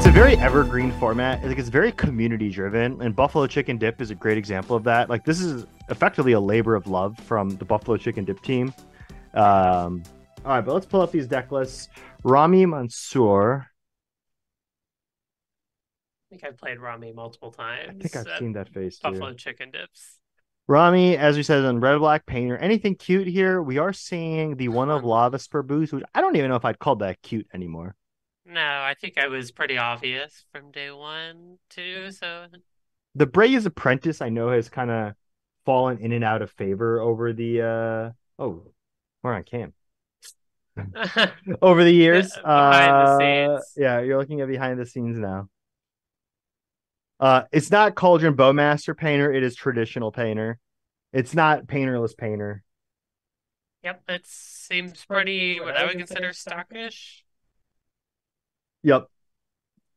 It's a very evergreen format. Like it's very community driven, and Buffalo Chicken Dip is a great example of that. Like this is effectively a labor of love from the Buffalo Chicken Dip team. All right, but let's pull up these deck lists. Ramy Mansour. I think I've played Ramy multiple I think times I've at seen that face too. Buffalo Chicken Dips. Ramy, as we said, on Red Black Painter. Anything cute here? We are seeing the one of Um, Lava Spur boost, which I don't even know if I'd call that cute anymore. no, I think I was pretty obvious from day one too. So The Bray's Apprentice, I know, has kind of fallen in and out of favor over the oh, we're on cam. Over the years. behind the scenes, Yeah, you're looking at behind the scenes now. It's not Cauldron Bowmaster Painter, it is traditional painter. It's not painterless painter. yep, it seems pretty what I would consider stockish. Yep.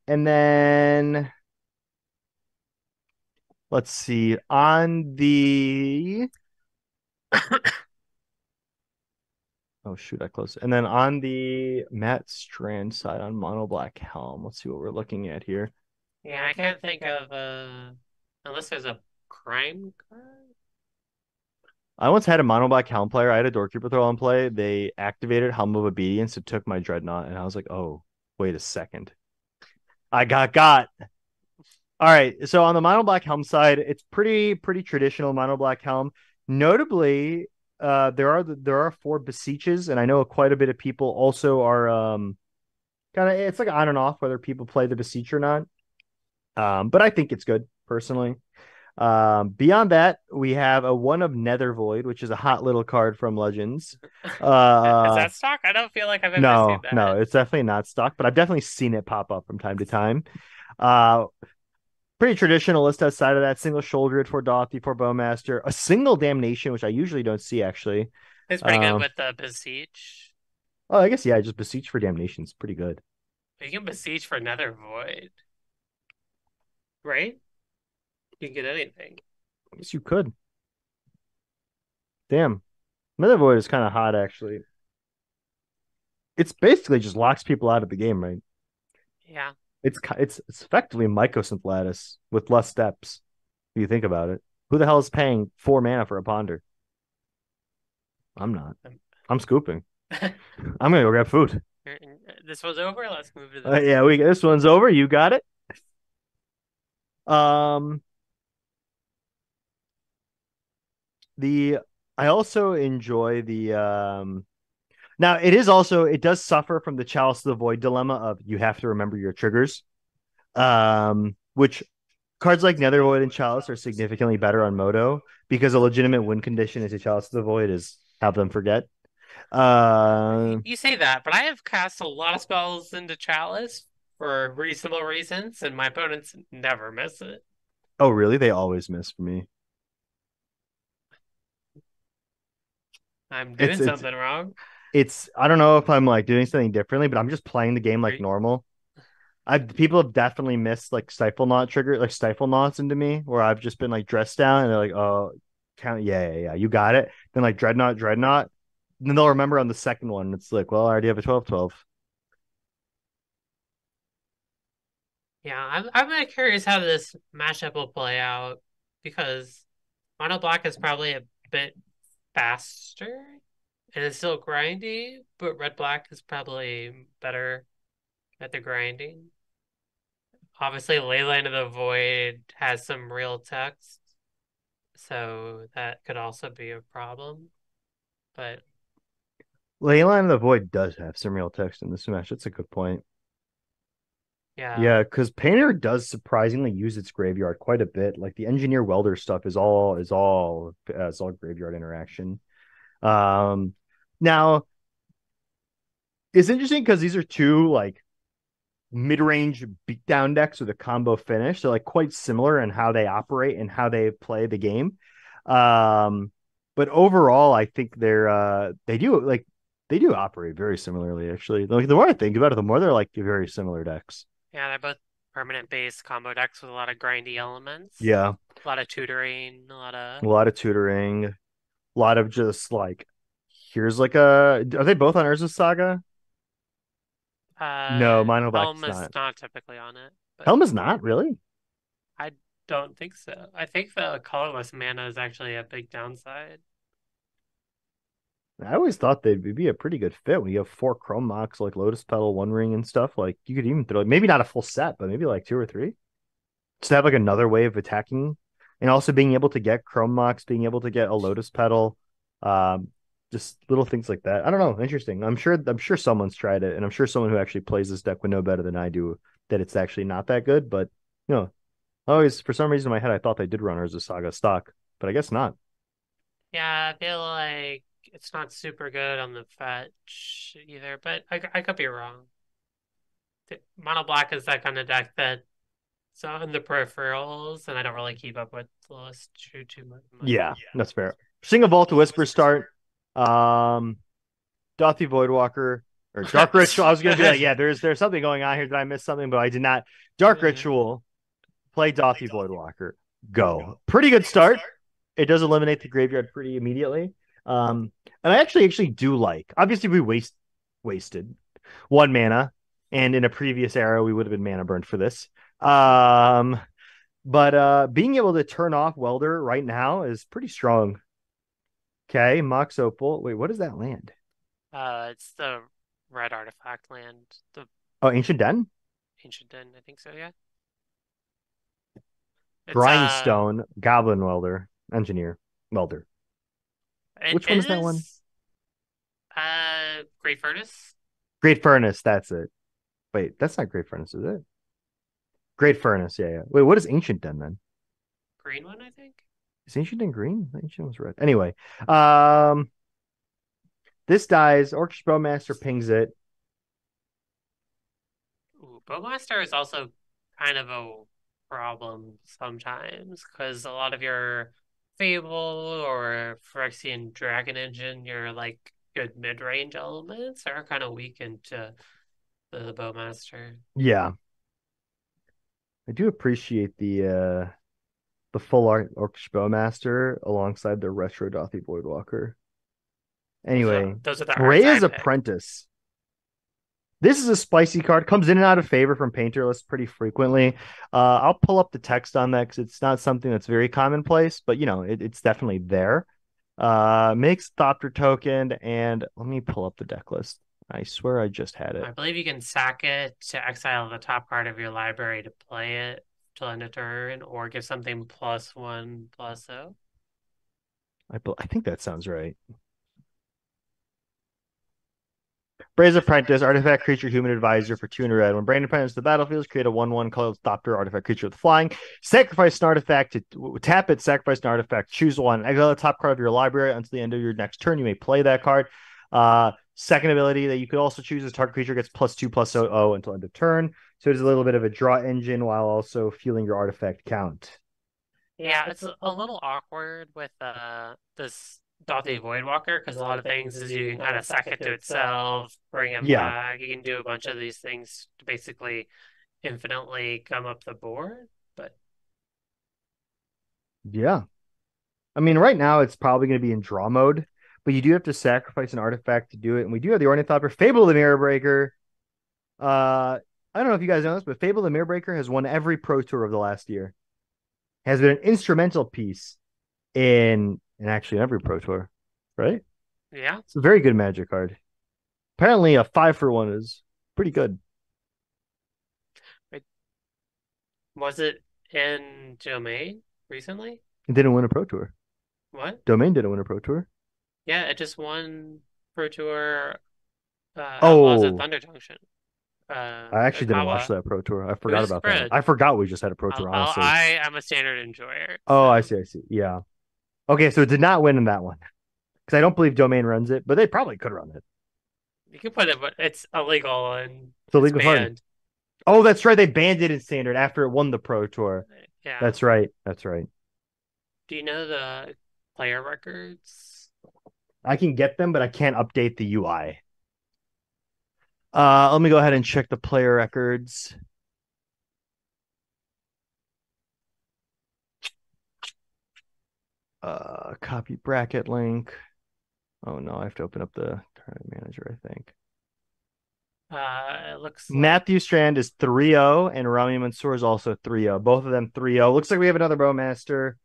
And then let's see. On the oh shoot, I closed it. And then on the Matt Strand side on Mono Black Helm, let's see what we're looking at here. Yeah, I can't think of unless there's a crime card. I once had a Mono Black Helm player. I had a Doorkeeper throw on play. They activated Helm of Obedience. It took my Dreadnought, and I was like, oh, wait a second. I got. All right. So on the Mono Black Helm side, it's pretty traditional Mono Black Helm. Notably, there are four beseeches, and I know quite a bit of people also are kind of it's like on and off whether people play the beseech or not. But I think it's good personally. Beyond that, we have a one of Nether Void, which is a hot little card from Legends. Is Uh, that stock? I don't feel like I've ever seen no, that. it's definitely not stock, but I've definitely seen it pop up from time to time. Uh, Pretty traditional list outside of that. Single shoulder for Dothy for Bowmaster, a single damnation, which I usually don't see actually. It's pretty good Um, with the beseech. oh, I guess yeah, just beseech for damnation is pretty good. You can beseech for Nether Void, right? You can get anything. I guess you could. Damn, Nether Void is kind of hot actually. It's basically just locks people out of the game, right? Yeah. It's effectively Mycosynth Lattice with less steps. If you think about it, who the hell is paying 4 mana for a Ponder? I'm not. I'm scooping. I'm gonna go grab food. This was over. Let's move to this. Yeah, we this one's over. You got it. Um, the I also enjoy the now it does suffer from the Chalice of the Void dilemma of you have to remember your triggers. Which cards like Nether Void and Chalice are significantly better on Moto because a legitimate win condition is a Chalice of the Void is have them forget. Uh You say that, but I have cast a lot of spells into Chalice for reasonable reasons, and my opponents never miss it. oh really? They always miss for me. I'm It's doing it's something wrong. it's I don't know if I'm like doing something differently, but I'm just playing the game Are like you, normal. I people have definitely missed like stifle knots into me where I've just been like dressed down and they're like, oh, count, yeah, you got it. Then like dreadnought. And then they'll remember on the second one. It's like, well, I already have a 12-12. yeah, I'm kind of curious how this matchup will play out because Mono Black is probably a bit faster and it's still grindy, but Red Black is probably better at the grinding. Obviously, Leyline of the Void has some real text, so that could also be a problem. But Leyline of the Void does have some real text in this match. That's a good point. yeah, Yeah, because Painter does surprisingly use its graveyard quite a bit. Like the Engineer Welder stuff is all graveyard interaction. Um, Now it's interesting because these are two like mid-range beatdown decks with a combo finish. They're like quite similar in how they operate and how they play the game. Um, but overall, I think they do operate very similarly. Actually, like the more I think about it, the more they're like very similar decks. yeah, they're both permanent base combo decks with a lot of grindy elements, Yeah, a lot of tutoring, a lot of a lot of tutoring, a lot of just like here's like a. Are they both on Urza Saga? No, mono black Helm is is not. not typically on it, but Helm is not really. I don't think so. I think the colorless mana is actually a big downside. I always thought they'd be a pretty good fit when you have four chrome mox like Lotus Petal, One Ring, and stuff. Like you could even throw maybe not a full set, but maybe like two or three. Just to have like another way of attacking, and also being able to get chrome mox, being able to get a Lotus Petal, um, just little things like that. I don't know. Interesting. I'm sure someone's tried it, and I'm sure someone who actually plays this deck would know better than I do that it's actually not that good. But you know, always for some reason in my head I thought they did run her as a Saga stock, but I guess not. Yeah, I feel like it's not super good on the fetch either, but I could be wrong. Mono black is that kind of deck that's on the peripherals, and I don't really keep up with the list too much. Yeah, that's fair. Sing a Vault to Whisper start. Um, Dothi Voidwalker or Dark Ritual. I was gonna be like, yeah, there's something going on here. Did I miss something? But I did not. Dark Yeah. Ritual. Play Dothi Voidwalker. Go. Pretty good start. It does eliminate the graveyard pretty immediately. And I actually do like. Obviously, we wasted one mana, and in a previous era, we would have been mana burned for this. But being able to turn off Welder right now is pretty strong. Okay, Mox Opal. Wait, what is that land? It's the red artifact land, the Oh, Ancient Den? ancient den, I think so, yeah. It's Grindstone, Goblin Welder, Engineer, Welder. Which one it is that one? is Great Furnace. Great Furnace, that's it. Wait, that's not Great Furnace, is it? Great Furnace, yeah, yeah. Wait, what is Ancient Den then? Green one, I think. Is Ancient Den green? Ancient was red. Anyway, um, this dies. Orcish Bowmaster pings it. Ooh, Bowmaster is also kind of a problem sometimes because a lot of your Fable or Phyrexian Dragon Engine, your like good mid-range elements are kind of weakened to the Bowmaster. Yeah, I do appreciate the full art Orcish Bowmaster alongside the retro Dothy Voidwalker. Anyway, Those are the arts I Rhea's pick. Apprentice. This is a spicy card. Comes in and out of favor from painter lists pretty frequently. I'll pull up the text on that because it's not something that's very commonplace, but it's definitely there. Makes Thopter token, and let me pull up the deck list. I swear I just had it. I believe you can sack it to exile the top card of your library to play it till end of turn, or give something +1/+0. I think that sounds right. Brazen Apprentice, artifact creature, human advisor for 200 red. When Brazen Apprentice to the battlefield, create a 1/1 called Thopter artifact creature with flying. Sacrifice an artifact to tap it, sacrifice an artifact, choose one. Exile the top card of your library until the end of your next turn. You may play that card. Second ability that you could also choose is target creature gets +2/+0 until end of turn. So it's a little bit of a draw engine while also fueling your artifact count. Yeah, it's a little awkward with this Daughty Voidwalker because a lot of things is you can kind of sack it to itself, bring him Yeah. back. You can do a bunch of these things to basically infinitely come up the board. But Yeah. I mean, right now it's probably going to be in draw mode, but you do have to sacrifice an artifact to do it. And we do have the Ornithopter, Fable of the Mirror Breaker. I don't know if you guys know this, but Fable of the Mirror Breaker has won every Pro Tour of the last year. Has been an instrumental piece in actually every Pro Tour, right? yeah, It's a very good Magic card. Apparently, a 5-for-1 is pretty good. Wait, was it in Domain recently? It didn't win a Pro Tour. What? Domain didn't win a Pro Tour. Yeah, it just won Pro Tour Outlaws at Oh, Thunder Junction. I actually At didn't watch Kawa. that Pro Tour. I It forgot was about that. spread. I forgot we just had a Pro Tour, honestly. I am a standard enjoyer, Oh, I so see. I see. Yeah. Okay, so it did not win in that one because I don't believe Domain runs it, but they probably could run it. you can put it, but it's illegal and It's a it's legal card. banned. Oh, that's right. They banned it in standard after it won the Pro Tour. Yeah. That's right. That's right. Do you know the player records? I can get them, but I can't update the UI. Let me go ahead and check the player records. Copy bracket link. Oh no, I have to open up the tournament manager, I think. It looks like Matthew Strand is 3-0, and Ramy Mansour is also 3-0. Both of them 3-0. Looks like we have another Bowmaster.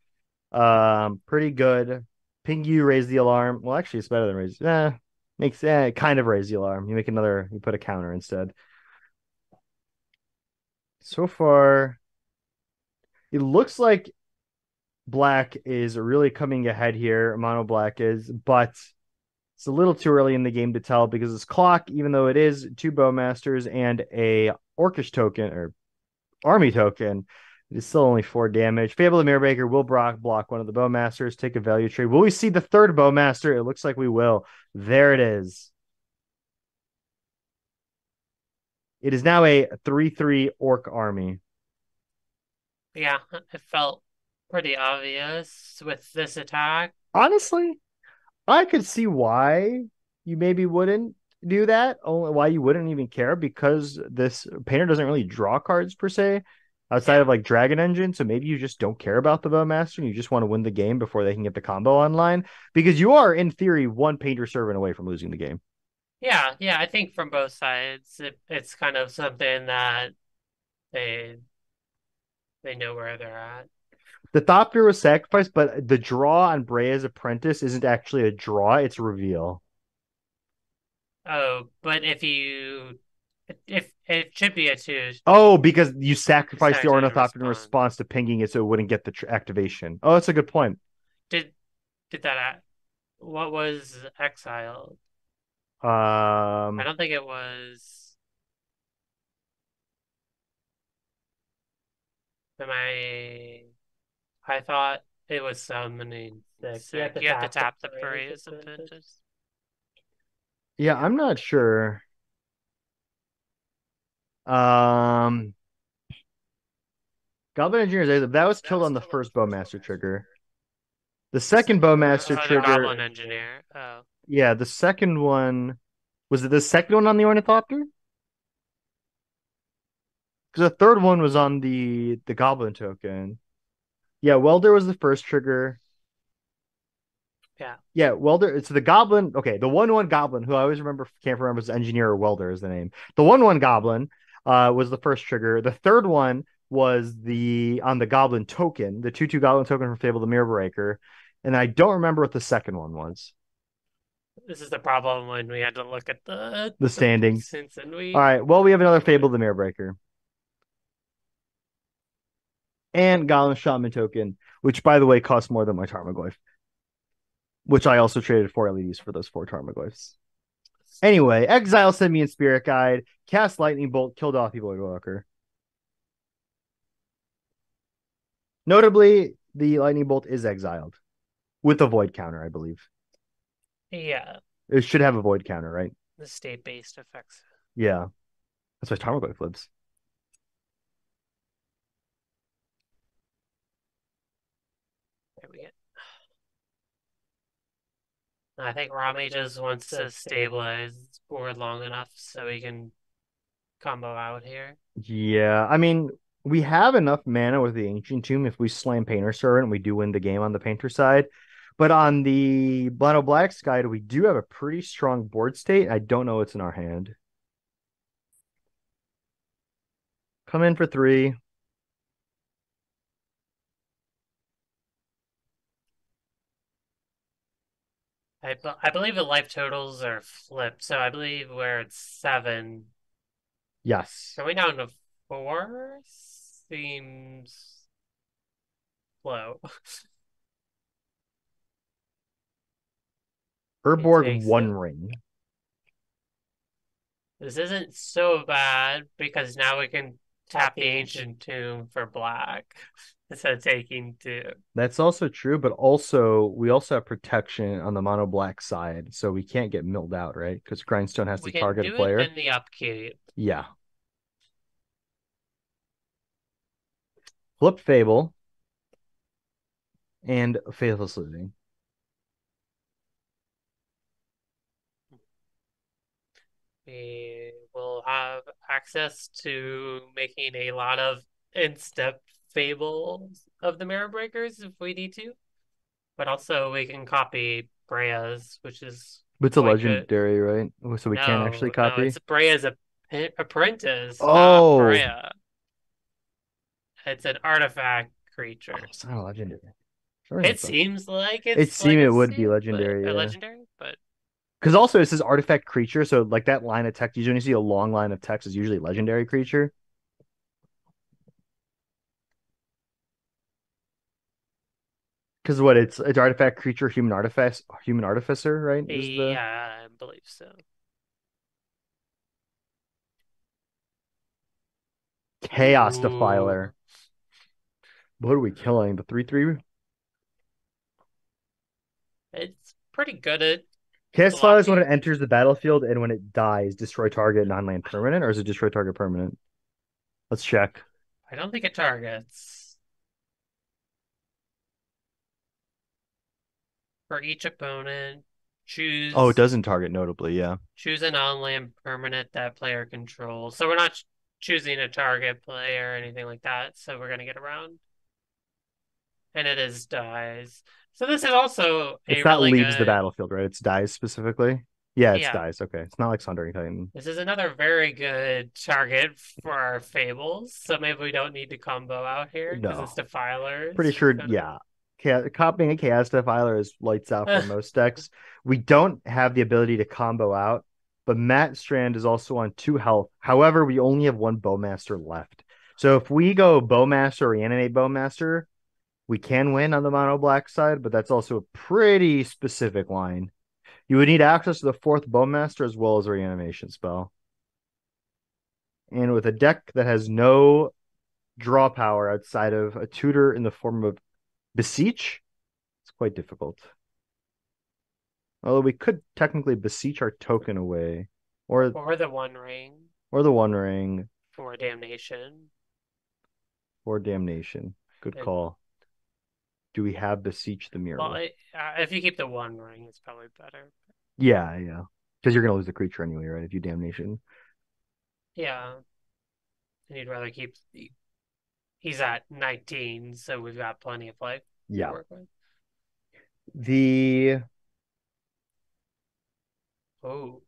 Pretty good. Pingu raised the alarm. Well, actually, it's better than raise. Makes kind of raise the alarm. You make another. You put a counter instead. So far, it looks like Black is really coming ahead here. Mono Black is, but it's a little too early in the game to tell because this clock, even though it is two Bowmasters and a Orcish token or army token, it is still only 4 damage. Fable the Mirrorbreaker will block one of the Bowmasters, take a value trade. Will we see the third Bowmaster? It looks like we will. There it is. It is now a 3/3 Orc army. yeah, it felt pretty obvious with this attack. Honestly, I could see why you maybe wouldn't do that. Only why you wouldn't even care because this painter doesn't really draw cards per se outside Yeah. of like Dragon Engine. So maybe you just don't care about the Bowmaster and you just want to win the game before they can get the combo online because you are in theory one painter servant away from losing the game. Yeah, yeah, I think from both sides, it's kind of something that they they know where they're at. The Thopter was sacrificed, but the draw on Brea's Apprentice isn't actually a draw; it's a reveal. Oh, but if it should be a two Oh, because you sacrificed the started to Ornithopter in respond. response to pinging it, so it wouldn't get the activation. Oh, that's a good point. Did did that what was exiled? I Um, don't think it was. Am I thought it was summoning six. You have to tap the Pariah's Apprentice. yeah, Yeah. I'm not sure. Um, Goblin Engineer that was killed on the first Bowmaster trigger. The second Bowmaster Oh, the trigger, Goblin Engineer. Oh, yeah, the second one was it the second one on the Ornithopter? Because the third one was on the Goblin token. Yeah, Welder was the first trigger. yeah. Yeah, Welder. It's the Goblin. Okay, the 1/1 Goblin, who I always remember can't remember is Engineer or Welder is the name. The 1/1 Goblin was the first trigger. The third one was the on the Goblin token, the 2/2 Goblin token from Fable the Mirror Breaker. And I don't remember what the second one was. This is the problem when we had to look at The the standings. since and All we right. Well, we have another Fable the Mirror Breaker. And Goblin Shaman token, which by the way costs more than my Tarmogoyf, which I also traded 4 LEDs for those 4 Tarmogoyfs. Anyway, Exile Simian Spirit Guide, cast Lightning Bolt, killed off Evil Walker. Notably, the Lightning Bolt is exiled with a Void counter, I believe. yeah, It should have a Void counter, right? the state-based effects. Yeah. That's why Tarmogoyf lives. There we go. I think Ramy just wants to stabilize his board long enough so he can combo out here. Yeah. I mean, we have enough mana with the Ancient Tomb. If we slam Painter Servant, we do win the game on the Painter side. But on the Mono Black side, we do have a pretty strong board state. I don't know what's in our hand. Come in for 3. I believe the life totals are flipped, so I believe where it's 7, Yes. going down to 4 seems low. He Urborg takes One it. Ring. This isn't so bad because now we can tap the Ancient Tomb for black instead of taking 2. That's also true, but also we also have protection on the mono black side, so we can't get milled out, right? Because Grindstone has to We can target a do it player. in the upkeep. Yeah. Flip Fable and Faithless Looting. We will have access to making a lot of in-step fables of the Mirror Breakers if we need to. But also we can copy Brea's, which is But it's a quite good. legendary, right? So we can't actually No, no, copy. it's Brea's Apprentice, not Oh, Brea. It's an artifact oh, creature. it's not a legendary. That rings a It bell. seems like It it's seemed it would be legacy, but legendary, or yeah. legendary, but Because also it says artifact creature, so like that line of text, usually when you see a long line of text is usually legendary creature. Because what it's artifact creature, human artificer, right? Is the yeah, I believe so. chaos Ooh, defiler. What are we killing? The 3/3? it's pretty good at Chaos defiler is when it blocking. enters the battlefield and when it dies, destroy target non-land permanent, or is it destroy target permanent? Let's check. I don't think it targets. For each opponent, Oh, it choose doesn't target notably, yeah. choose a non-land permanent that player controls. So we're not choosing a target player or anything like that. So we're gonna get around, and it is dies. So this is also a It's not really leaves the good. battlefield, right? It's dies specifically. Yeah, it's Yeah, dies. Okay. It's not like Sundering Titan. this is another very good target for our fables. So maybe we don't need to combo out here because No. it's defilers. Pretty Just sure, kind yeah. Copying a Chaos Defiler is lights out for of. most decks. We don't have the ability to combo out, but Matt Strand is also on 2 health. However, we only have one Bowmaster left. So if we go Bowmaster or Reanimate Bowmaster, we can win on the mono black side, but that's also a pretty specific line. You would need access to the fourth Bowmaster as well as a reanimation spell. And with a deck that has no draw power outside of a tutor in the form of Beseech, it's quite difficult. Although we could technically beseech our token away, or Or the One Ring or the One Ring, for damnation. or Damnation. Good It, call. Do we have beseech the well, mirror? if you keep the One Ring, it's probably better. Yeah, yeah. Because you're gonna lose the creature anyway, right? If you Damnation. Yeah, and you'd rather keep. He's at 19, so we've got plenty of life to Yeah. work with. The Oh,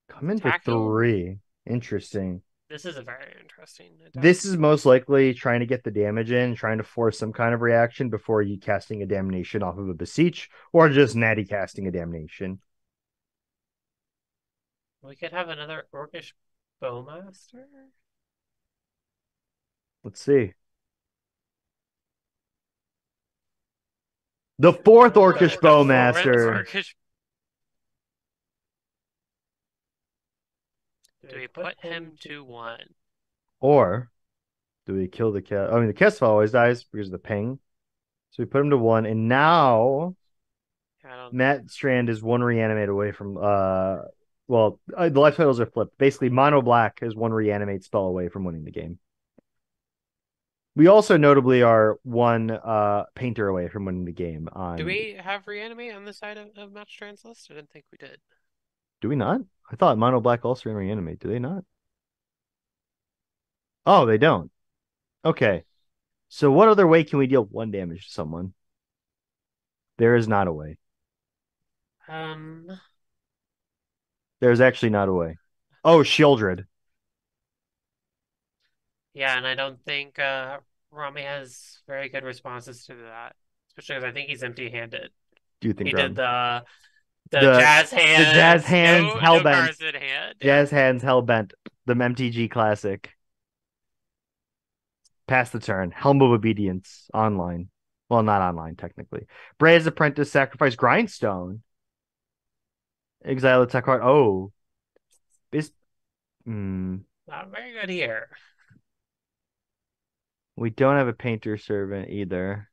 come in for attacking. 3. Interesting. This is a very interesting attack. This is most likely trying to get the damage in, trying to force some kind of reaction before you casting a damnation off of a beseech, or just natty casting a damnation. We could have another Orcish Bowmaster. Let's see. The fourth Orcish The fourth Bowmaster. Orcish. Do we put him to one? Or do we kill the cat? I mean, the Kessel always dies because of the ping. So we put him to 1, and now I don't. Matt Strand is 1 reanimate away from the life titles are flipped. Basically, Mono Black is 1 reanimate spell away from winning the game. We also notably are 1 painter away from winning the game Do on we have reanimate on the side of Match Trans list? I didn't think we did. do we not? I thought Mono Black also in reanimate. Do they not? Oh, they don't. Okay. So what other way can we deal 1 damage to someone? There is not a way. Um, There's actually not a way. Oh, Shieldred. yeah, and I don't think Ramy has very good responses to that, especially because I think he's empty-handed. Do you think, He did Rum? the The jazz the Jazz hands, Hands no Hellbent. cards in hand. Yeah, Jazz Hands Hellbent. The MTG classic. Pass the turn. Helm of Obedience online. Well, not online technically. Brea's Apprentice sacrifice Grindstone. Exile the tech card. Oh, this. not very good here. We don't have a Painter Servant either.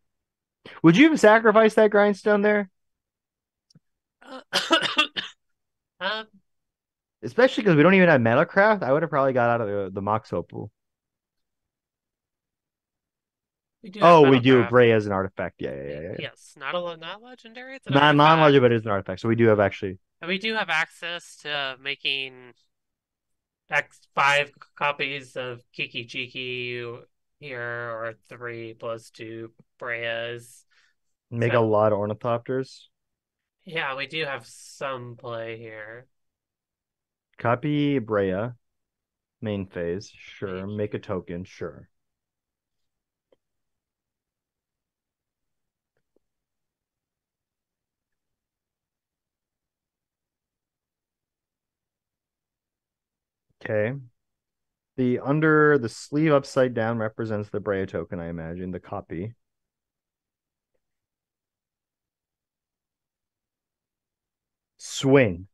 Would you have sacrificed that Grindstone there? um, Especially because we don't even have Metalcraft. I would have probably got out of the Mox Opal. we do have Oh, we do. Metalcraft. Bray as an artifact. Yeah, yeah, yeah, yeah. Yes, not legendary. It's an Not non-legendary, but artifact, it is an artifact. So we do have actually. and we do have access to making X 5 copies of Kiki Chiki here, or 3 + 2 Breas. Make a So lot of ornithopters. yeah, we do have some play here. Copy Brea. Main phase, sure. Main. Make a token, sure. Okay. The under the sleeve upside down represents the Brea token, I imagine, the copy. Swing.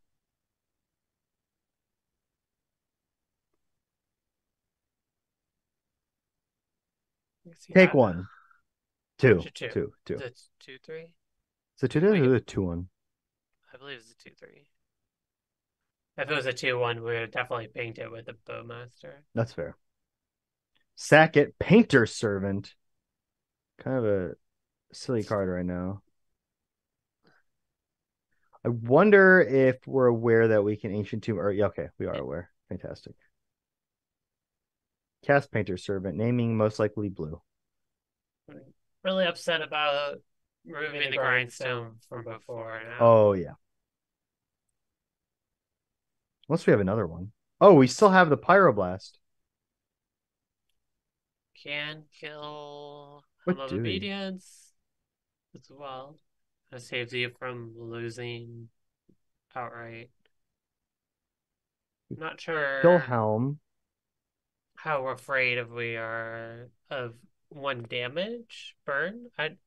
See Take that? one. Which Two. are two? Two. Is Two. it 2-3? So two We or could, the 2-1. I believe it's a 2-3. If it was a 2-1, we would definitely paint it with a bowmaster. That's fair. Sack it. Painter servant. Kind of a silly card right now. I wonder if we're aware that we can ancient tomb or yeah, okay, we are aware. Fantastic. Cast painter servant, naming most likely blue. Really upset about removing the grindstone from before now. Oh yeah. Unless we have another one. Oh, we still have the pyroblast. Can kill Helm What of do we? Obedience as well. That saves you from losing outright. Not Kill sure Helm. how afraid of we are of one damage burn. I'm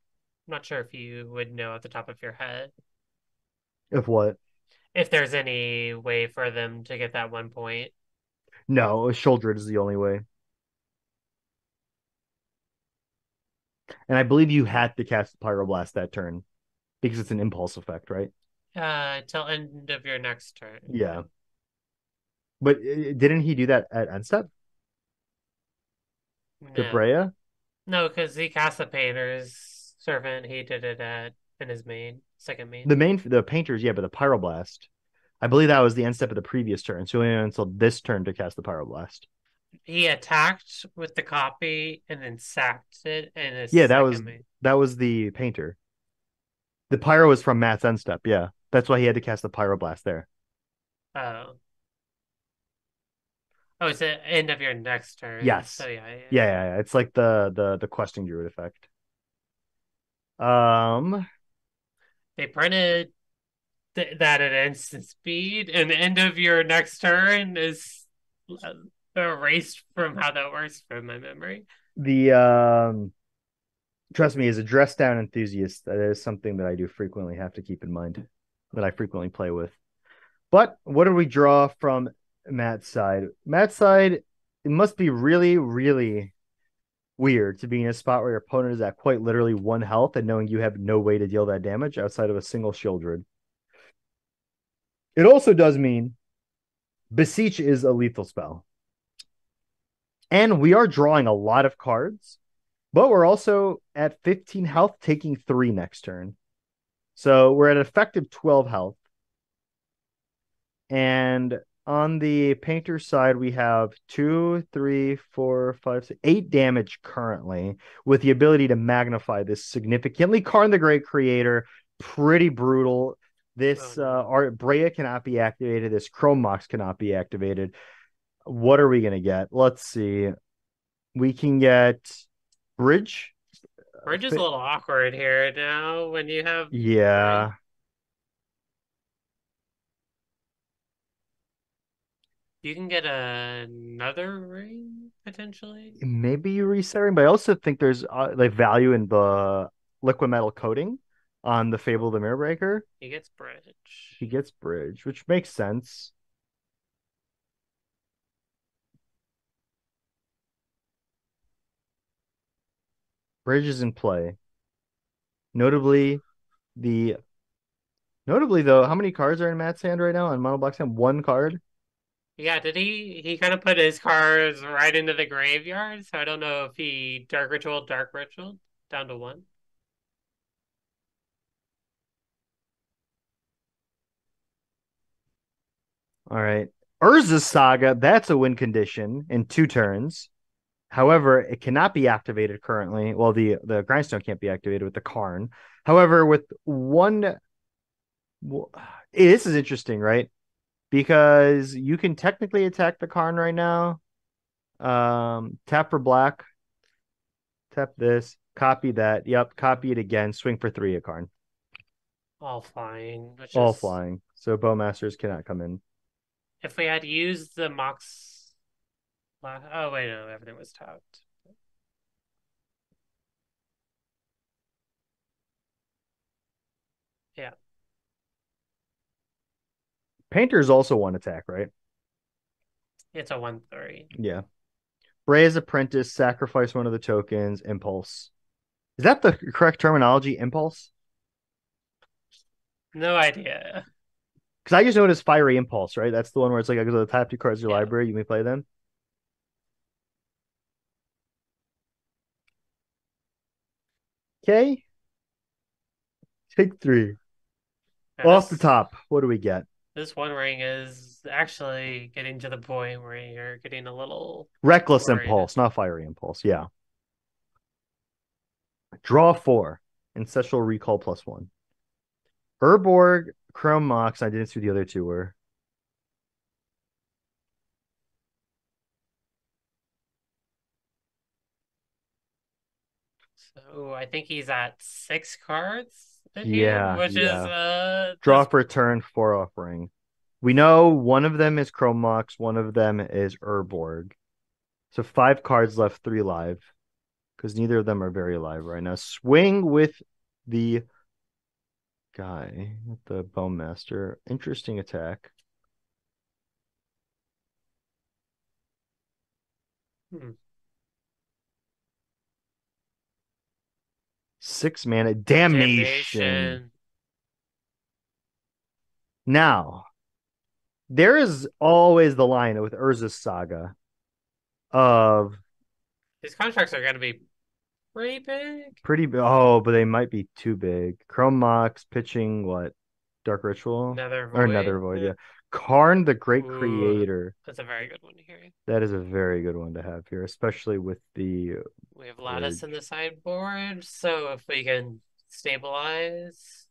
not sure if you would know at the top of your head If what? if there's any way for them to get that 1 point. No, Shouldred is the only way. And I believe you had to cast Pyroblast that turn because it's an impulse effect, right? Till end of your next turn. Yeah. But didn't he do that at end step? The No. Brea? No, because he cast the painter's servant. He did it in his second main. The painters, yeah, but the Pyroblast. I believe that was the end step of the previous turn. So we waited until this turn to cast the Pyroblast. He attacked with the copy and then sacked it in his Yeah, second main. that was the painter. The Pyro was from Matt's end step, yeah. That's why he had to cast the Pyroblast there. Oh. Oh, it's the end of your next turn. So Yes. yeah, Yeah, yeah. yeah, yeah. It's like the questing druid effect. Um They printed that at instant speed, and the end of your next turn is erased from how that works from my memory. the trust me, as a dress down enthusiast, that is something that I do frequently have to keep in mind that I frequently play with. But what did we draw from Matt's side? Matt's side, it must be really, really weird to be in a spot where your opponent is at quite literally 1 health and knowing you have no way to deal that damage outside of a single Shieldred. It also does mean Beseech is a lethal spell. And we are drawing a lot of cards, but we're also at 15 health, taking 3 next turn. So we're at effective 12 health. And on the painter side, we have 2, 3, 4, 5, 6, 8 damage currently, with the ability to magnify this significantly. Karn the Great Creator, pretty brutal. Oh This no. Art Brea cannot be activated. This Chrome Mox cannot be activated. What are we gonna get? Let's see. We can get Bridge. We're just a little awkward here now when you have Bridge. Yeah, You can get another ring potentially. maybe resetting, but I also think there's like value in the liquid metal coating on the Fable of the Mirror Breaker. He gets He Bridge. gets Bridge, which makes sense. Bridge is in play. Notably, the notably though, how many cards are in Matt's hand right now on Mono Black's hand? 1 card. Yeah, did he kind of put his cards right into the graveyard? So I don't know if he Dark Ritual down to one. All right. Urza's Saga, that's a win condition in 2 turns. However, it cannot be activated currently. Well, the grindstone can't be activated with the Karn. However, with one, this is interesting, right? Because you can technically attack the Karn right now. Tap for black. Tap this. Copy that. Yep. Copy it again. Swing for three a Karn. All flying, which All is flying. So bowmasters cannot come in. if we had used the Mox. Oh wait, no, everything was tapped. Yeah, Painter's also one attack, right? it's a 1/3. Yeah. Bray's apprentice, sacrifice one of the tokens, impulse. Is that the correct terminology? Impulse? No idea. Because I just know it as fiery impulse, right? That's the one where it's like I go to the top two cards of your Yeah. library, you may play them. Okay. Take three. Now Off the this top, what do we get? this one ring is actually getting to the point where you're getting a little Reckless worried. impulse, not fiery impulse. Yeah. Draw four. Ancestral recall plus one. Urborg, Chrome Mox. I didn't see the other two were. So I think he's at 6 cards in hand, Yeah, which is yeah. Draw this. for turn, four offering. We know one of them is Chrome Mox, one of them is Urborg. So five cards left, three live. Because neither of them are very live right now. Swing with the guy, with the Bowmaster. Interesting attack. Hmm, 6 mana. Damnation. damnation. Now, there is always the line with Urza's Saga of These contracts are going to be pretty big. pretty. Oh, but they might be too big. Chrome Mox pitching what? Dark Ritual Nether or Nether Void. Void? Yeah. Karn, the Great Ooh, Creator. that's a very good one here. That is a very good one to have here, especially with the We have Lattice in bridge. the sideboard, so if we can stabilize.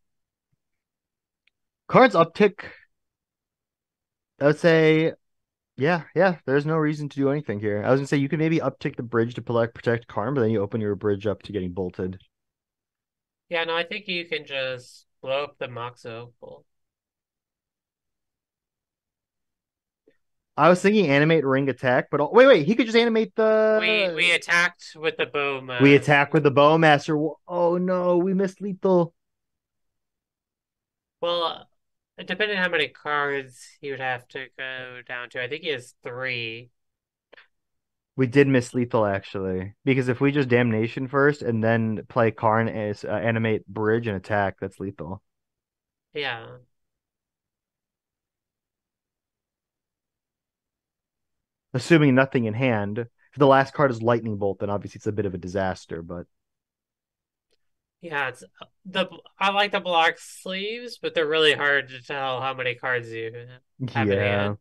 Cards uptick. I would say, yeah, yeah. There's no reason to do anything here. I was gonna say you could maybe uptick the bridge to protect Karn, but then you open your bridge up to getting bolted. Yeah, no, I think you can just blow up the Mox Opal. I was thinking animate ring attack, but wait, he could just animate We the. attacked with the We attack with Bowmaster. the Bowmaster. Oh no, we missed lethal. Well, depending on how many cards he would have to go down to, I think he has three. We did miss lethal actually, because if we just damnation first and then play Karn as animate bridge and attack, that's lethal. Yeah, Assuming nothing in hand. If the last card is lightning bolt, then obviously it's a bit of a disaster. But yeah. It's the I like the block sleeves, but they're really hard to tell how many cards you have in yeah, hand.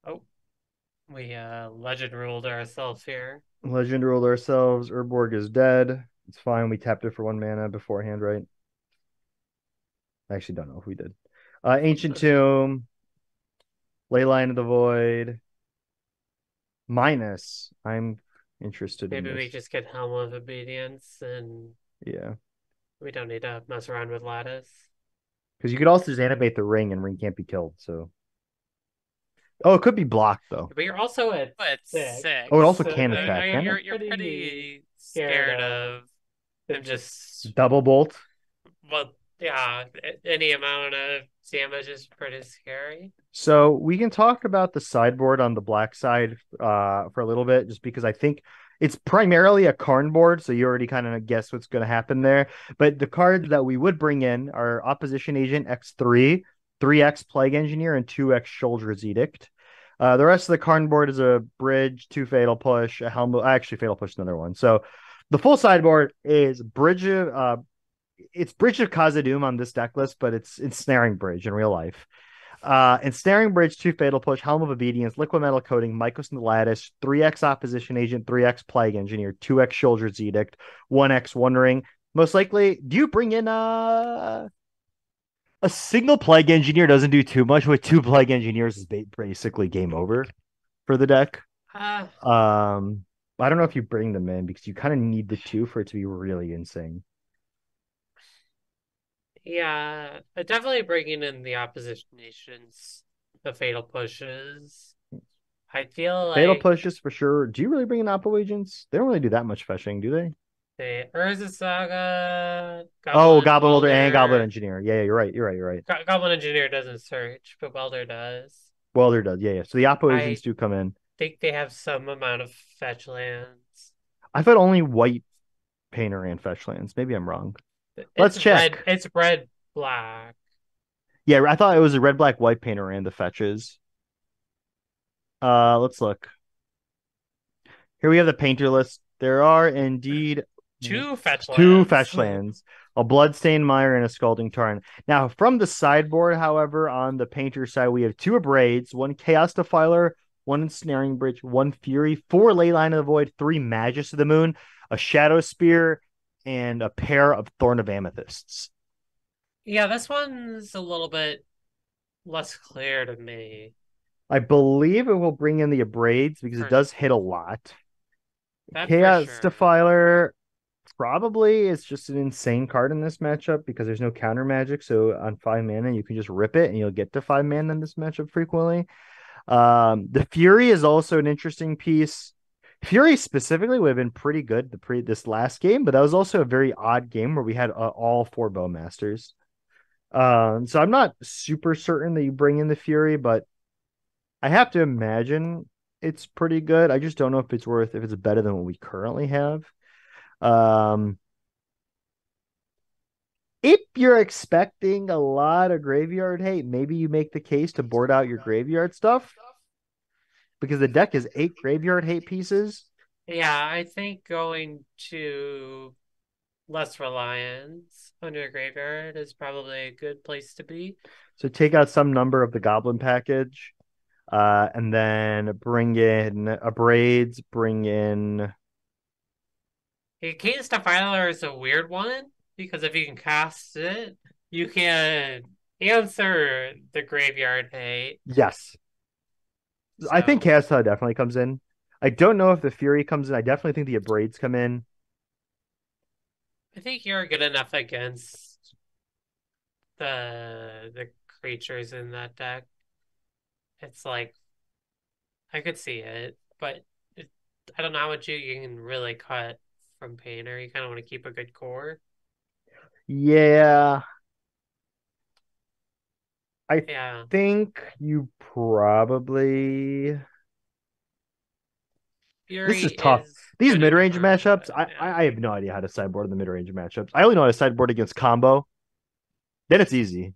Oh, we legend ruled ourselves here. legend ruled ourselves. Urborg is dead. It's fine. We tapped it for 1 mana beforehand, right? I actually don't know if we did. Ancient Tomb, Leyline of the Void, minus. I'm interested in Maybe we this. just get Helm of Obedience and Yeah. we don't need to mess around with Lattice. Because you could also just animate the ring and ring can't be killed. So, oh, it could be blocked though. But you're also at But six. Oh, it six. also So can attack, I'm can it? You're pretty scared scared of of them them just just, Double bolt. well, yeah, any amount of damage is pretty scary. So we can talk about the sideboard on the black side for a little bit, just because I think it's primarily a Karn board, so you already kind of guess what's going to happen there. But the cards that we would bring in are Opposition Agent X3, 3X Plague Engineer, and 2X Soldier's Edict. The rest of the Karn board is a Bridge, 2 Fatal Push, a Helm. Actually, Fatal Push is another one. So the full sideboard is Bridge of it's Bridge of Khazad-dûm on this deck list, but it's Snaring Bridge in real life. Ensnaring Bridge, 2 Fatal Push, Helm of Obedience, Liquid Metal Coating, Mycos and the Lattice, 3X Opposition Agent, 3X Plague Engineer, 2X Soldier's Edict, 1X Wondering. Most likely, do you bring in A single plague engineer doesn't do too much. With two plague engineers, is basically game over for the deck. Uh, Um, I don't know if you bring them in because you kind of need the two for it to be really insane. yeah, definitely bringing in the opposition nations, the fatal pushes. I feel Fatal like pushes for sure. Do you really bring in Oppo agents? They don't really do that much fetching, do they? the Urza Saga, Oh, Goblin Goblin Welder and Goblin Welder, Engineer. Yeah, yeah, you're right. You're right. You're right. Goblin Engineer doesn't search, but Welder does. Welder does. Yeah, yeah. So the Oppo agents I do come in. think they have some amount of fetch lands. I thought only white painter and fetch lands. Maybe I'm wrong. It's Let's red. check. It's red black. Yeah, I thought it was a red, black, white painter and the fetches. Let's look. Here we have the painter list. There are indeed Two fetch two lands. fetch lands, a bloodstained mire and a scalding tarn. Now, from the sideboard, however, on the painter side, we have two abrades, one chaos defiler, one ensnaring bridge, one fury, four leyline of the void, three magus of the moon, a shadow spear, and a pair of thorn of amethysts. Yeah, this one's a little bit less clear to me. I believe it will bring in the abrades because it For does hit a lot. that for Chaos sure. defiler probably is just an insane card in this matchup because there's no counter magic. So on 5 mana, you can just rip it and you'll get to 5 mana in this matchup frequently. The Fury is also an interesting piece. Fury specifically would have been pretty good this last game, but that was also a very odd game where we had all four Bowmasters. So I'm not super certain that you bring in the Fury, but I have to imagine it's pretty good. I just don't know if it's better than what we currently have. Um, if you're expecting a lot of graveyard hate, maybe you make the case to board out your graveyard stuff because the deck is 8 graveyard hate pieces. Yeah, I think going to less reliance on your graveyard is probably a good place to be. So take out some number of the goblin package, and then bring in abrades, bring in. Cadence Defiler is a weird one because if you can cast it, you can answer the graveyard hate. Yes, I think So Casta definitely comes in. I don't know if the Fury comes in. I definitely think the abrades come in. I think you're good enough against the creatures in that deck. It's like I could see it, but I don't know how much you can really cut from Painter. You kind of want to keep a good core. Yeah, I Yeah, think you probably. This Fury is tough. is These good mid in range turn, matchups, but yeah. I have no idea how to sideboard in the mid range matchups. I only know how to sideboard against combo. Then it's easy.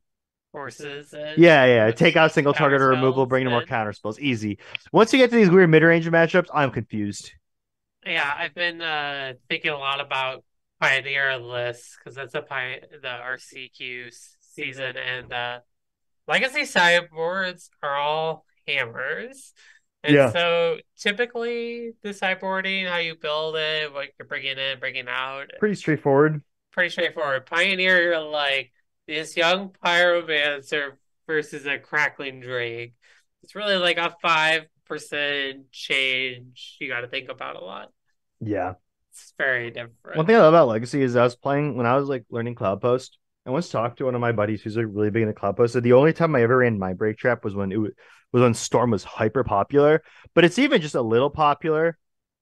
Forces Yeah, and yeah. Take out single counter target or removal, spells bring in more and counter spells. Easy. Once you get to these weird mid range matchups, I'm confused. yeah, I've been thinking a lot about Pioneer lists because that's the RCQ season and Legacy sideboards are all hammers. And Yeah, so typically the sideboarding, how you build it, what you're bringing in, bringing out, pretty straightforward. pretty straightforward. Pioneer, you're like this young pyromancer versus a crackling drake. It's really like a 5% change you got to think about a lot. Yeah. It's very One different. thing I love about Legacy is I was playing when I was like learning Cloud Post. I once talked to one of my buddies who's like really big into Cloud Post. So the only time I ever ran my break trap was was when Storm was hyper popular. But it's even just a little popular.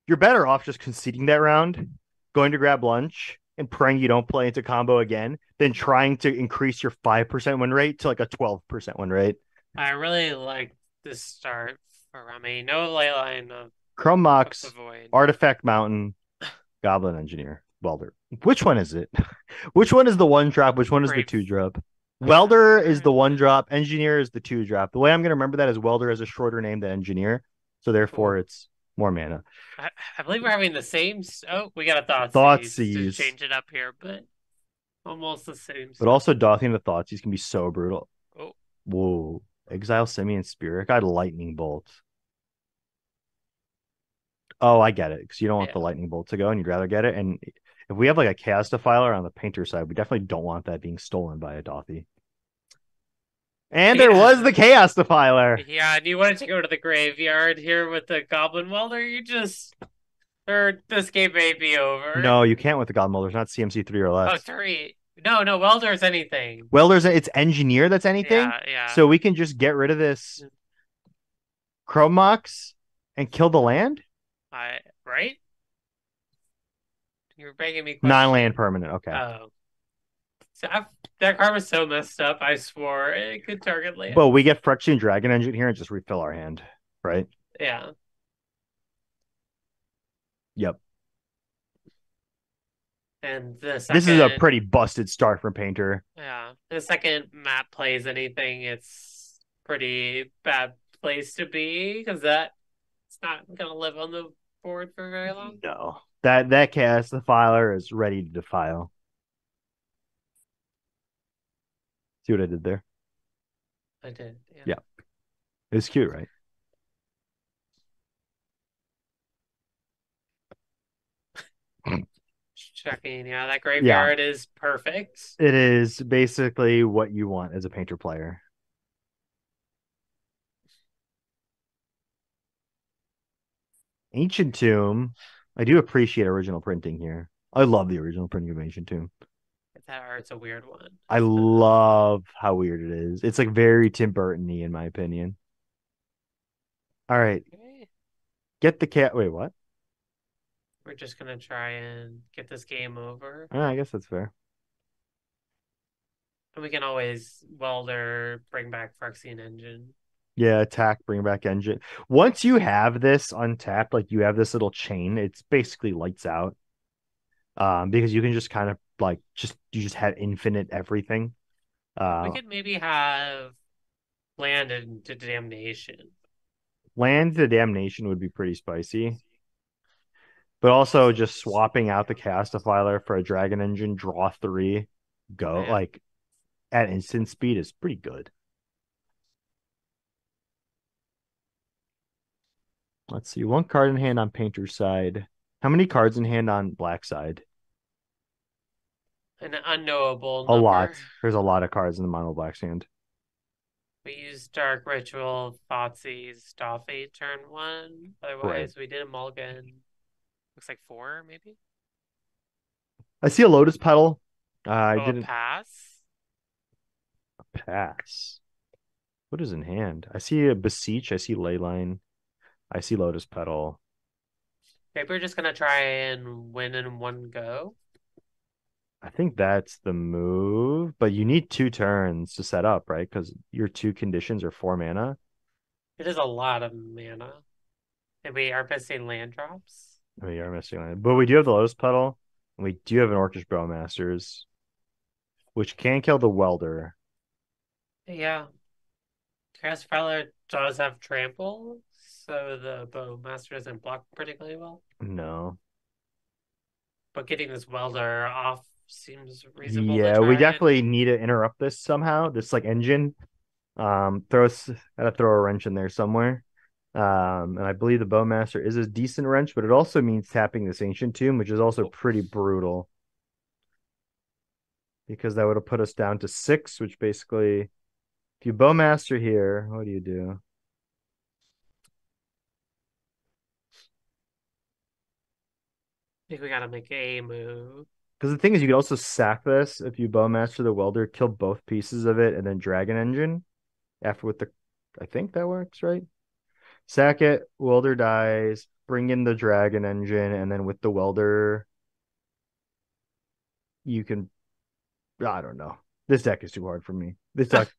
You're better off just conceding that round, going to grab lunch, and praying you don't play into combo again than trying to increase your 5% win rate to like a 12% win rate. I really like this start for Ramy. No leyline Chrome of the Mox, void. Artifact Mountain, Goblin Engineer, Welder. Which one is it? Which one is the one drop? Which one is the Great. two drop? Welder is Where the is one it? drop. Engineer is the two drop. The way I'm going to remember that is Welder as a shorter name than Engineer. So therefore, Ooh. it's more mana. I believe we're having the same. Oh, we got a Thoughtseize to Thoughtseize. change it up here, but almost the same But stuff. also Dothing the Thoughtseize can be so brutal. Oh, Whoa. Exile Simian Spirit Guide Lightning Bolt. Oh, I get it. Because you don't want yeah. the Lightning Bolt to go and you'd rather get it. And if we have like a Chaos Defiler on the painter side, we definitely don't want that being stolen by a Dothy. And there was Yeah. the Chaos Defiler. Yeah, and you wanted to go to the graveyard here with the Goblin Welder, or this game may be over. No, you can't with the God Molders, not CMC3 or Oh, less. three. No, no, Welder's anything. Well, it's Engineer that's anything. Yeah, yeah. So we can just get rid of this Chrome Mox and kill the land? Right? You're begging me Non-land question. permanent. Okay. Oh. So that card was so messed up, I swore it could target land. But we get Phyrexian Dragon Engine here and just refill our hand, right? Yeah. Yep. And the This is a second, pretty busted start from Painter. yeah, the second map plays anything, it's pretty bad place to be because it's not gonna live on the board for very long. No. That cast, the filer, is ready to defile. See what I did there? I did, yeah. Yeah. It's cute, right? Checking, yeah, that Yeah. graveyard is perfect. It is basically what you want as a Painter player. Ancient Tomb. I do appreciate original printing here. I love the original printing of Ancient Tomb. That art's a weird one. I love how weird it is. It's like very Tim Burton-y in my opinion. All right. Okay. Get the cat. Wait, what? We're just gonna try and get this game over. I guess that's fair. And we can always welder, bring back Phyrexian Engine. Yeah, attack, bring back engine. Once you have this untapped, like you have this little chain, it's basically lights out. Because you can just kind of like you just have infinite everything. We Uh, could maybe have land into damnation. Land to Damnation would be pretty spicy. But also just swapping out the Castifiler for a Dragon Engine, draw three, go Yeah. like at instant speed is pretty good. Let's see. One card in hand on Painter's side. How many cards in hand on Black side? An unknowable A lot. number. There's a lot of cards in the mono Black's hand. We used Dark Ritual, Thoughtseize, Doffy turn one. Right. Otherwise, we did a mulligan. Looks like four, maybe? I see a Lotus Petal. I Oh, a didn't pass? pass. What is in hand? I see a Beseech. I see Leyline. I see Lotus Petal. Maybe we're just gonna try and win in one go. I think that's the move, but you need 2 turns to set up, right? Because your 2 conditions are 4 mana. It is a lot of mana. And we are missing land drops. We are missing one. But we do have the Lotus Petal, and we do have an Orcish Bowmasters, which can kill the Welder. Yeah. Casterfowler does have trample, so the Bowmaster doesn't block particularly well. No. But getting this welder off seems reasonable to Yeah, we try and definitely need to interrupt this somehow. This like engine. Gotta throw a wrench in there somewhere. And I believe the Bowmaster is a decent wrench, but it also means tapping this Ancient Tomb, which is also pretty brutal. Because that would have put us down to 6, which basically, if you Bowmaster here, what do you do? I think we gotta make a move. Because the thing is, you could also sack this if you Bowmaster the Welder, kill both pieces of it, and then Dragon Engine after with the. I think that works, right? Sack it, Welder dies, bring in the Dragon Engine, and then with the Welder, you can. I don't know. This deck is too hard for me. This deck.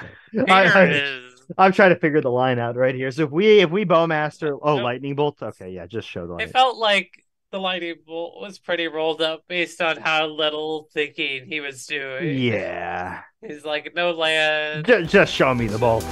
I, Here I is. I'm trying to figure the line out right here. So if we Bowmaster, oh, Nope. Lightning Bolt. Okay, yeah, just show the It light. felt like the lightning bolt was pretty rolled up based on how little thinking he was doing. Yeah, He's like, no land. just show me the bolt.